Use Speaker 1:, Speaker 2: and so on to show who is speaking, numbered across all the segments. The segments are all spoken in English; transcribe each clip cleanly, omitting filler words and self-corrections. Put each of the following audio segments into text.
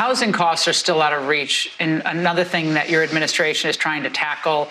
Speaker 1: housing costs are still out of reach. And another thing that your administration is trying to tackle,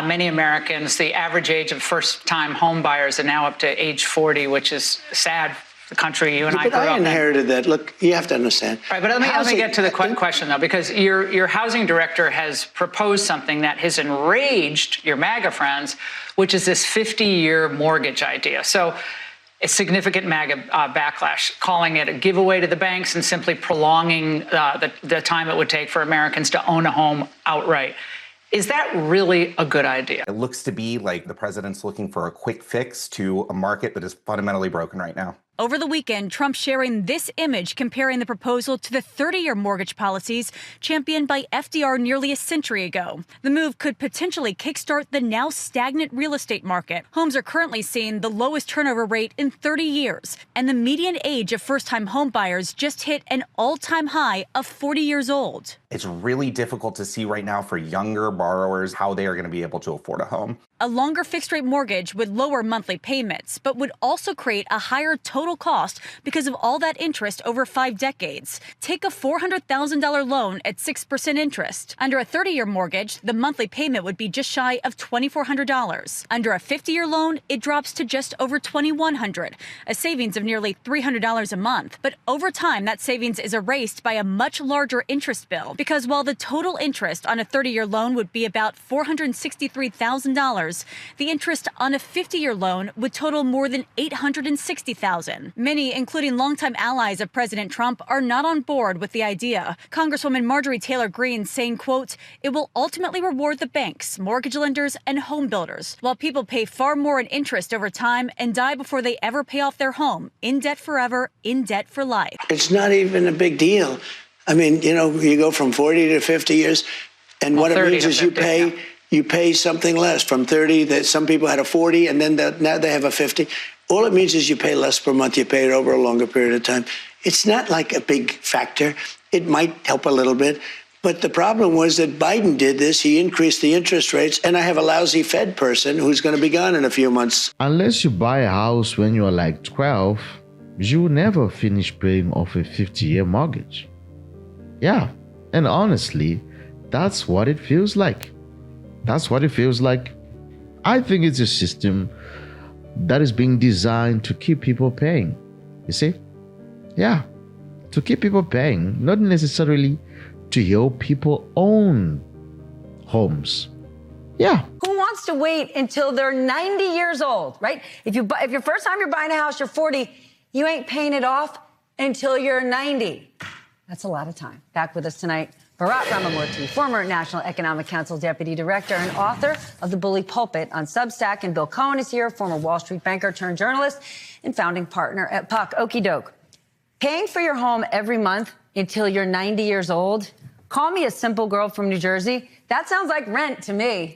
Speaker 1: many Americans, the average age of first-time home buyers are now up to age 40, which is sad. The country you and I grew up in.
Speaker 2: But I inherited that. Look, you have to understand.
Speaker 1: Right, but let me get to the question, though, because your housing director has proposed something that has enraged your MAGA friends, which is this 50-year mortgage idea. So a significant MAGA backlash, calling it a giveaway to the banks and simply prolonging the time it would take for Americans to own a home outright. Is that really a good idea?
Speaker 3: It looks to be like the president's looking for a quick fix to a market that is fundamentally broken right now.
Speaker 4: Over the weekend, Trump sharing this image comparing the proposal to the 30-year mortgage policies championed by FDR nearly a century ago. The move could potentially kickstart the now stagnant real estate market. Homes are currently seeing the lowest turnover rate in 30 years, and the median age of first-time home buyers just hit an all-time high of 40 years old.
Speaker 3: It's really difficult to see right now for younger borrowers how they are going to be able to afford a home.
Speaker 4: A longer fixed-rate mortgage would lower monthly payments, but would also create a higher total cost because of all that interest over 5 decades. Take a $400,000 loan at 6% interest. Under a 30-year mortgage, the monthly payment would be just shy of $2,400. Under a 50-year loan, it drops to just over $2,100, a savings of nearly $300 a month. But over time, that savings is erased by a much larger interest bill, because while the total interest on a 30-year loan would be about $463,000, the interest on a 50-year loan would total more than $860,000. Many, including longtime allies of President Trump, are not on board with the idea. Congresswoman Marjorie Taylor Greene saying, quote, "It will ultimately reward the banks, mortgage lenders, and home builders, while people pay far more in interest over time and die before they ever pay off their home, in debt forever, in debt for life."
Speaker 2: It's not even a big deal. I mean, you go from 40 to 50 years, and what it means is you pay something less. From 30, that some people had a 40, and then now they have a 50. All it means is you pay less per month. You pay it over a longer period of time. It's not like a big factor. It might help a little bit. But the problem was that Biden did this. He increased the interest rates, and I have a lousy Fed person who's going to be gone in a few months.
Speaker 5: Unless you buy a house when you're like 12, you will never finish paying off a 50-year mortgage. Yeah, and honestly, that's what it feels like. That's what it feels like. I think it's a system that is being designed to keep people paying. You see? Yeah, to keep people paying, not necessarily to help people own homes. Yeah.
Speaker 6: Who wants to wait until they're 90 years old, right? If your first time you're buying a house, you're 40, you ain't paying it off until you're 90. That's a lot of time. Back with us tonight, Bharat Ramamurthy, former National Economic Council Deputy Director and author of The Bully Pulpit on Substack. And Bill Cohen is here, former Wall Street banker turned journalist and founding partner at Puck. Okie doke. Paying for your home every month until you're 90 years old. Call me a simple girl from New Jersey. That sounds like rent to me.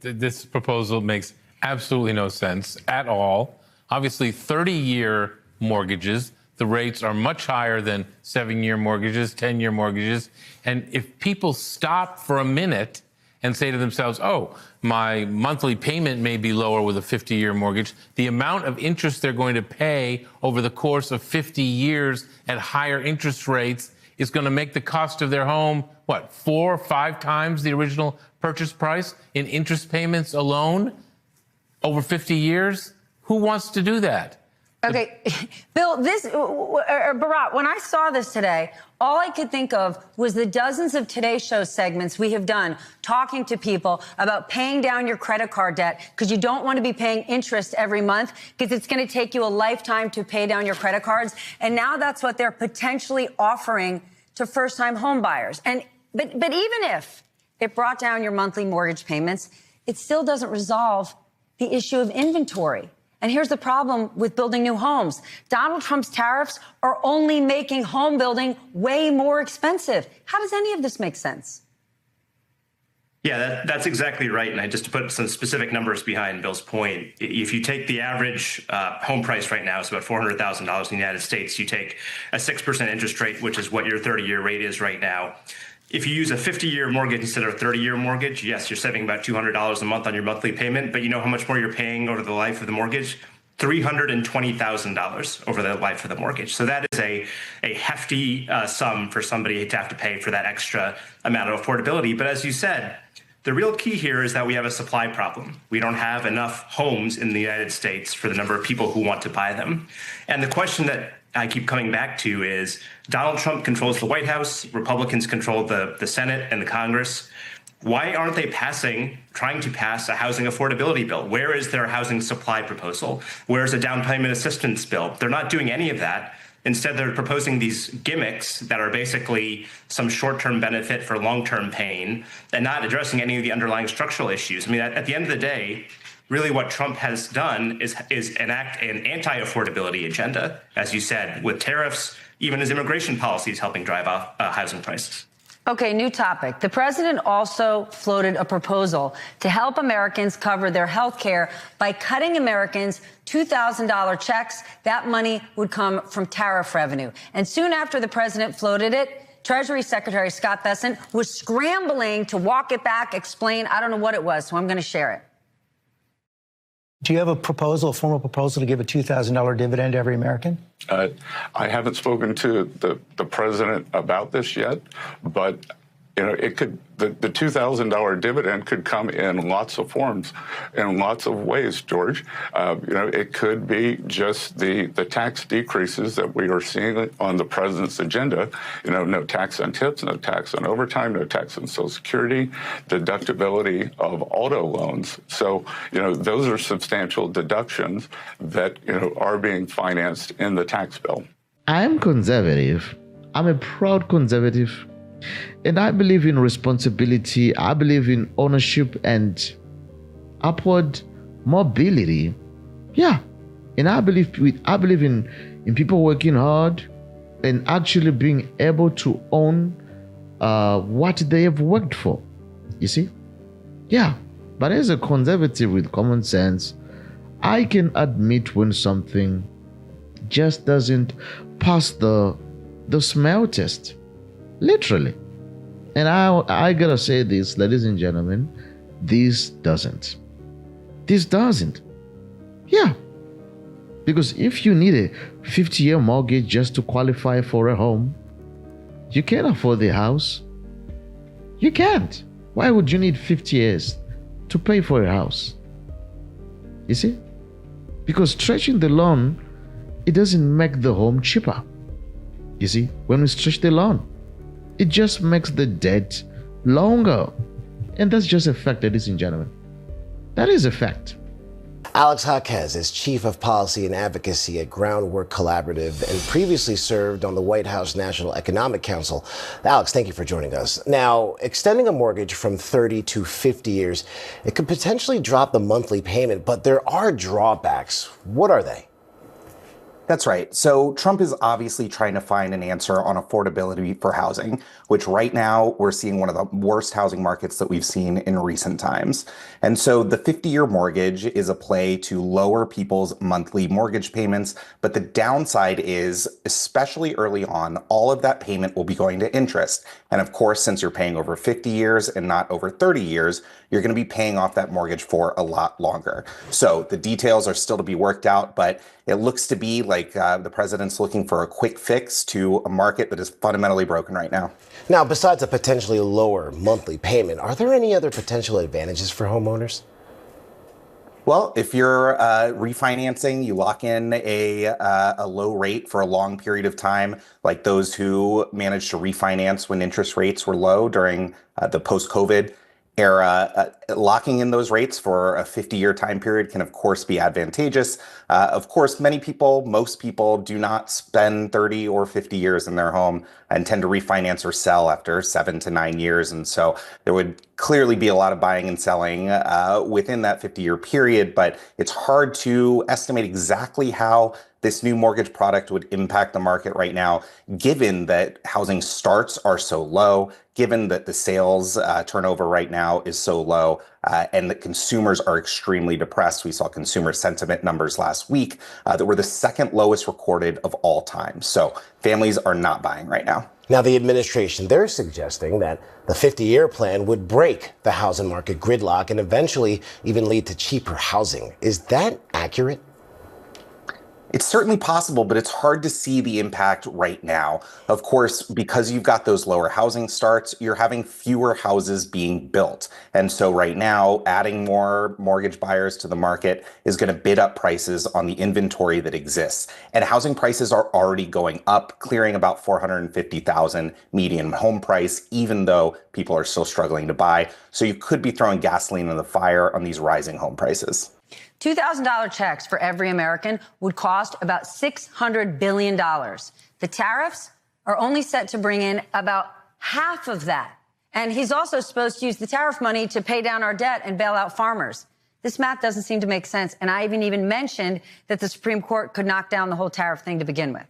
Speaker 7: This proposal makes absolutely no sense at all. Obviously, 30-year mortgages, the rates are much higher than 7-year mortgages, 10-year mortgages. And if people stop for a minute and say to themselves, oh, my monthly payment may be lower with a 50-year mortgage, the amount of interest they're going to pay over the course of 50 years at higher interest rates is going to make the cost of their home, 4 or 5 times the original purchase price in interest payments alone over 50 years? Who wants to do that?
Speaker 6: Okay, Bill, Bharat, when I saw this today, all I could think of was the dozens of Today Show segments we have done talking to people about paying down your credit card debt because you don't want to be paying interest every month because it's going to take you a lifetime to pay down your credit cards. And now that's what they're potentially offering to first-time home buyers. But even if it brought down your monthly mortgage payments, it still doesn't resolve the issue of inventory. And here's the problem with building new homes. Donald Trump's tariffs are only making home building way more expensive. How does any of this make sense?
Speaker 8: Yeah, that's exactly right. And just to put some specific numbers behind Bill's point, if you take the average home price right now, it's about $400,000 in the United States. You take a 6% interest rate, which is what your 30-year rate is right now. If you use a 50-year mortgage instead of a 30-year mortgage, yes, you're saving about $200 a month on your monthly payment, but you know how much more you're paying over the life of the mortgage? $320,000 over the life of the mortgage. So that is a hefty sum for somebody to have to pay for that extra amount of affordability. But as you said, the real key here is that we have a supply problem. We don't have enough homes in the United States for the number of people who want to buy them. And the question that I keep coming back to is Donald Trump controls the White House, Republicans control the Senate and the Congress. Why aren't they trying to pass a housing affordability bill? Where is their housing supply proposal? Where's a down payment assistance bill? They're not doing any of that. Instead, they're proposing these gimmicks that are basically some short-term benefit for long-term pain and not addressing any of the underlying structural issues. I mean, at the end of the day, really what Trump has done is enact an anti-affordability agenda, as you said, with tariffs, even his immigration policies helping drive up housing prices.
Speaker 6: Okay, new topic. The president also floated a proposal to help Americans cover their health care by cutting Americans $2,000 checks. That money would come from tariff revenue. And soon after the president floated it, Treasury Secretary Scott Bessent was scrambling to walk it back, explain, I don't know what it was, so I'm going to share it.
Speaker 9: Do you have a proposal, a formal proposal to give a $2,000 dividend to every American?
Speaker 10: I haven't spoken to the president about this yet, but it could the $2,000 dividend could come in lots of forms, in lots of ways, George. It could be just the tax decreases that we are seeing on the president's agenda. No tax on tips, no tax on overtime, no tax on Social Security, deductibility of auto loans. So, those are substantial deductions that, are being financed in the tax bill.
Speaker 5: I'm conservative. I'm a proud conservative. And I believe in responsibility. I believe in ownership and upward mobility. Yeah. And I believe in people working hard and actually being able to own what they have worked for. You see? Yeah. But as a conservative with common sense, I can admit when something just doesn't pass the smell test. Literally. And I gotta say this, ladies and gentlemen, this doesn't. Yeah. Because if you need a 50-year mortgage just to qualify for a home, you can't afford the house. You can't. Why would you need 50 years to pay for a house? You see? Because stretching the loan, it doesn't make the home cheaper. You see, when we stretch the loan, it just makes the debt longer. And that's just a fact, ladies and gentlemen. That is a fact.
Speaker 11: Alex Jaquez is Chief of Policy and Advocacy at Groundwork Collaborative and previously served on the White House National Economic Council. Alex, thank you for joining us. Now, extending a mortgage from 30 to 50 years, it could potentially drop the monthly payment, but there are drawbacks. What are they?
Speaker 3: That's right. So Trump is obviously trying to find an answer on affordability for housing, which right now we're seeing one of the worst housing markets that we've seen in recent times. And so the 50-year mortgage is a play to lower people's monthly mortgage payments. But the downside is, especially early on, all of that payment will be going to interest. And of course, since you're paying over 50 years and not over 30 years, you're going to be paying off that mortgage for a lot longer. So the details are still to be worked out, but it looks to be like the president's looking for a quick fix to a market that is fundamentally broken right now.
Speaker 11: Now, besides a potentially lower monthly payment, are there any other potential advantages for homeowners?
Speaker 3: Well, if you're refinancing, you lock in a low rate for a long period of time, like those who managed to refinance when interest rates were low during the post-COVID era. Locking in those rates for a 50-year time period can, of course, be advantageous. Of course, most people do not spend 30 or 50 years in their home and tend to refinance or sell after 7 to 9 years. And so there would clearly be a lot of buying and selling within that 50-year period, but it's hard to estimate exactly how this new mortgage product would impact the market right now, given that housing starts are so low, given that the sales turnover right now is so low, and that consumers are extremely depressed. We saw consumer sentiment numbers last week that were the second lowest recorded of all time. So families are not buying right now.
Speaker 11: Now, the administration, they're suggesting that the 50-year plan would break the housing market gridlock and eventually even lead to cheaper housing. Is that accurate?
Speaker 3: It's certainly possible, but it's hard to see the impact right now. Of course, because you've got those lower housing starts, you're having fewer houses being built. And so right now, adding more mortgage buyers to the market is going to bid up prices on the inventory that exists. And housing prices are already going up, clearing about $450,000 median home price, even though people are still struggling to buy. So you could be throwing gasoline on the fire on these rising home prices.
Speaker 6: $2,000 checks for every American would cost about $600 billion. The tariffs are only set to bring in about half of that. And he's also supposed to use the tariff money to pay down our debt and bail out farmers. This math doesn't seem to make sense. And I even mentioned that the Supreme Court could knock down the whole tariff thing to begin with.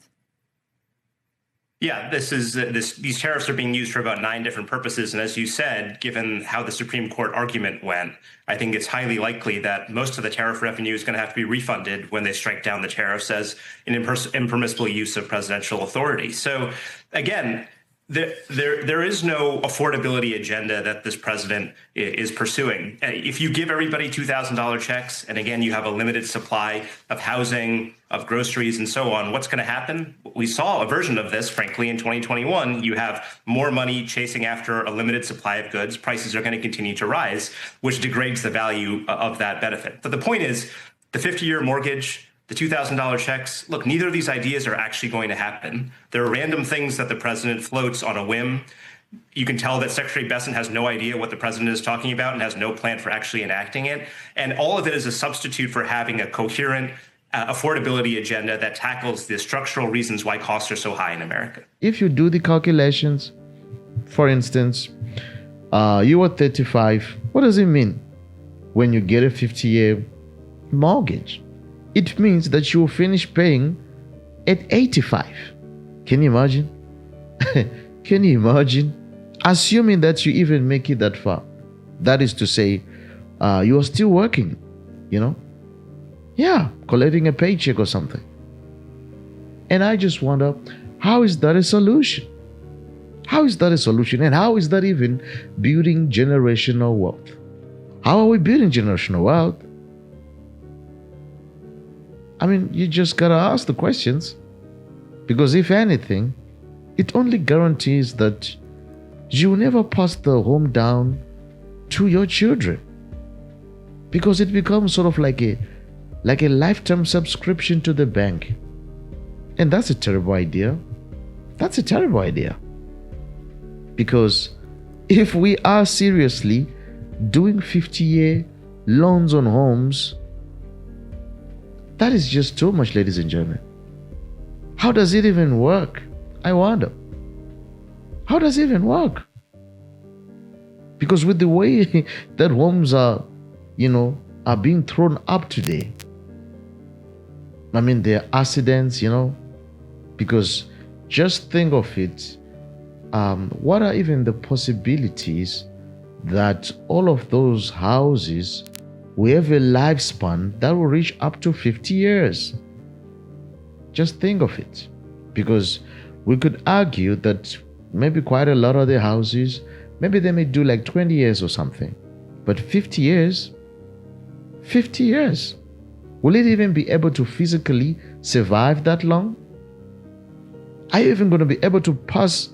Speaker 8: Yeah, these tariffs are being used for about 9 different purposes. And as you said, given how the Supreme Court argument went, I think it's highly likely that most of the tariff revenue is going to have to be refunded when they strike down the tariffs as an impermissible use of presidential authority. So again, there is no affordability agenda that this president is pursuing. If you give everybody $2,000 checks, and again, you have a limited supply of housing, of groceries, and so on, what's going to happen? We saw a version of this, frankly, in 2021. You have more money chasing after a limited supply of goods. Prices are going to continue to rise, which degrades the value of that benefit. But the point is, the 50-year mortgage, the $2,000 checks, look, neither of these ideas are actually going to happen. There are random things that the president floats on a whim. You can tell that Secretary Besson has no idea what the president is talking about and has no plan for actually enacting it. And all of it is a substitute for having a coherent affordability agenda that tackles the structural reasons why costs are so high in America.
Speaker 5: If you do the calculations, for instance, you are 35. What does it mean when you get a 50-year mortgage? It means that you will finish paying at 85. Can you imagine? Can you imagine? Assuming that you even make it that far. That is to say, you are still working, Yeah, collecting a paycheck or something. And I just wonder, how is that a solution? How is that a solution? And how is that even building generational wealth? How are we building generational wealth? I mean, you just gotta ask the questions. Because if anything, it only guarantees that you will never pass the home down to your children. Because it becomes sort of like a lifetime subscription to the bank. And that's a terrible idea. That's a terrible idea. Because if we are seriously doing 50-year loans on homes, that is just too much, ladies and gentlemen. How does it even work? I wonder. How does it even work? Because with the way that homes are being thrown up today, I mean, there are accidents, because just think of it. What are even the possibilities that all of those houses we have a lifespan that will reach up to 50 years. Just think of it. Because we could argue that maybe quite a lot of the houses, maybe they may do like 20 years or something. But 50 years, will it even be able to physically survive that long? Are you even going to be able to pass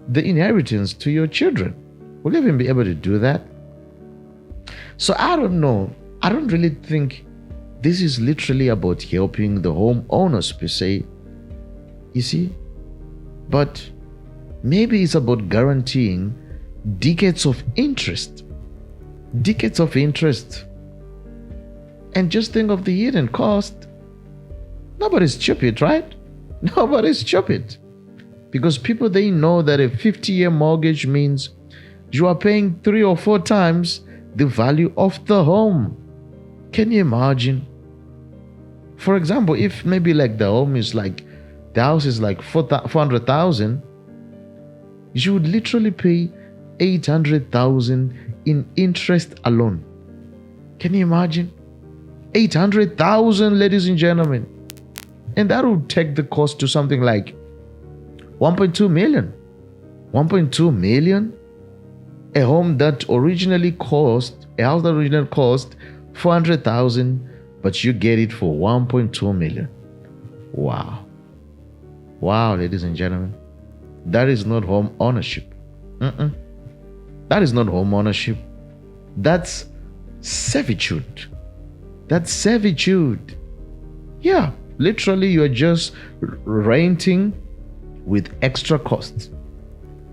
Speaker 5: the inheritance to your children? Will you even be able to do that? So I don't know. I don't really think this is literally about helping the homeowners per se, you see? But maybe it's about guaranteeing decades of interest. Decades of interest. And just think of the hidden cost. Nobody's stupid, right? Nobody's stupid. Because people, they know that a 50-year mortgage means you are paying 3 or 4 times the value of the home. Can you imagine? For example, if maybe like the house is like 400,000, you would literally pay 800,000 in interest alone. Can you imagine? 800,000, ladies and gentlemen. And that would take the cost to something like 1.2 million. 1.2 million? A house that originally cost 400,000, but you get it for 1.2 million. Wow. Wow, ladies and gentlemen. That is not home ownership. That is not home ownership. That's servitude. That's servitude. Yeah, literally you are just renting with extra costs.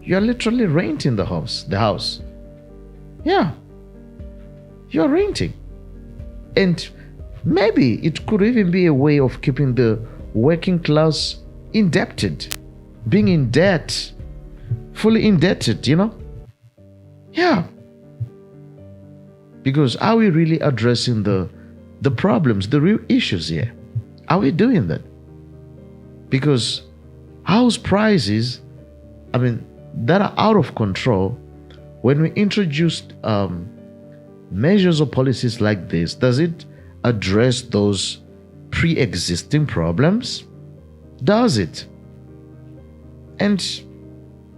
Speaker 5: You are literally renting the house. Yeah, you are renting. And maybe it could even be a way of keeping the working class indebted, being in debt, fully indebted, Yeah. Because are we really addressing the problems, the real issues here? Are we doing that? Because house prices, that are out of control, when we introduced measures or policies like this, does it address those pre-existing problems? Does it? And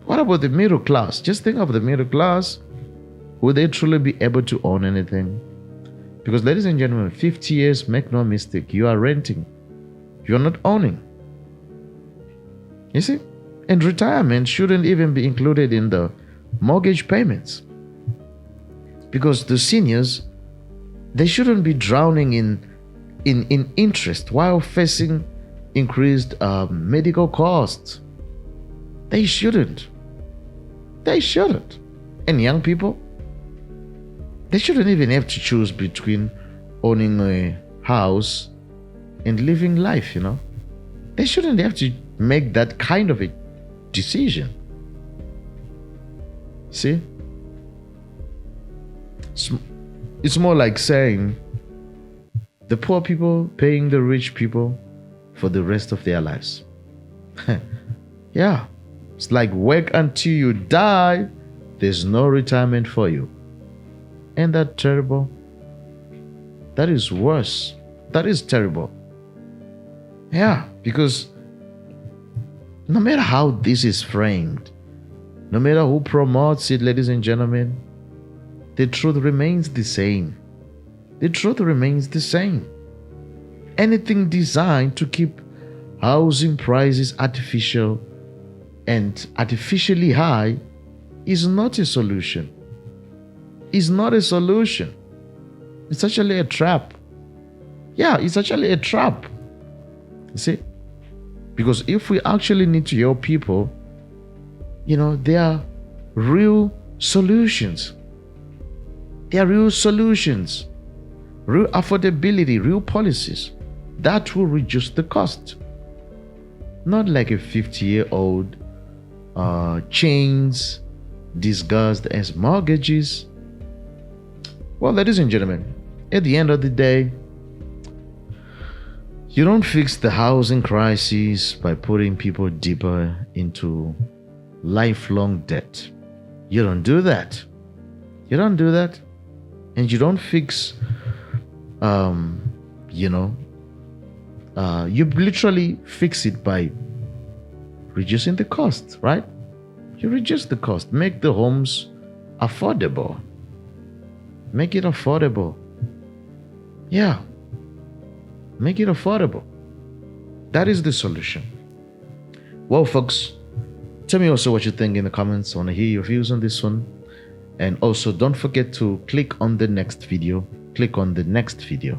Speaker 5: what about the middle class? Just think of the middle class. Will they truly be able to own anything? Because, ladies and gentlemen, 50 years, make no mistake, you are renting. You're not owning. You see? And retirement shouldn't even be included in the mortgage payments. Because the seniors, they shouldn't be drowning in interest while facing increased medical costs. They shouldn't. They shouldn't. And young people, they shouldn't even have to choose between owning a house and living life, They shouldn't have to make that kind of a decision. See? It's more like saying the poor people paying the rich people for the rest of their lives. Yeah. It's like work until you die. There's no retirement for you. Ain't that terrible? That is worse. That is terrible. Yeah, because no matter how this is framed, no matter who promotes it, ladies and gentlemen, the truth remains the same. The truth remains the same. Anything designed to keep housing prices artificial and artificially high is not a solution. It's not a solution. It's actually a trap. Yeah, it's actually a trap. You see? Because if we actually need to help people, there are real solutions. There are real solutions, real affordability, real policies that will reduce the cost. Not like a 50-year-old chains disguised as mortgages. Well, ladies and gentlemen, at the end of the day, you don't fix the housing crisis by putting people deeper into lifelong debt. You don't do that. You don't do that. And you don't fix, you literally fix it by reducing the cost, right? You reduce the cost. Make the homes affordable. Make it affordable. Yeah. Make it affordable. That is the solution. Well, folks, tell me also what you think in the comments. I want to hear your views on this one. And also, don't forget to click on the next video. Click on the next video